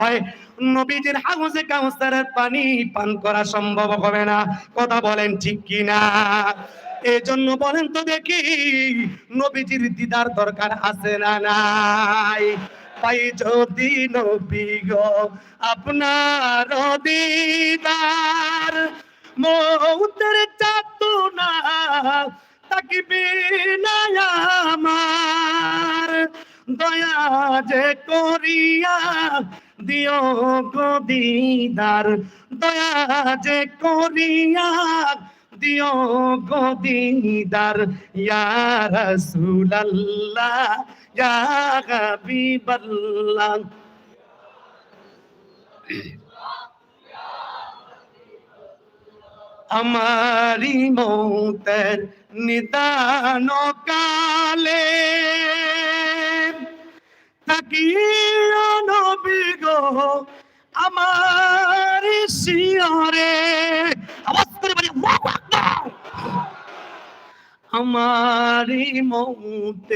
হয় নবীজির হাউজে কাউসারের পানি পান করা সম্ভব হবে না। কথা বলেন ঠিক কিনা? এজন্য বলেন তো দেখি, নবীজির দিদার দরকার আছে না নাই? পাই যদি নবী গো আপনার দিদার, মৌতের যাতনা তাকিবে না আমার, দয়া যে করিয়া দিও গো দিদার, দয়া যে করিয়া দিও গো দিদার, ইয়া রাসূলুল্লাহ ইয়া হাবিবাল্লাহ। আমারি মৌতের নিদান কালে তাকিয়া নবী গো আমার শিয়রে, আওয়াজ করে বলি আল্লাহু আকবার। আমারি মৌতের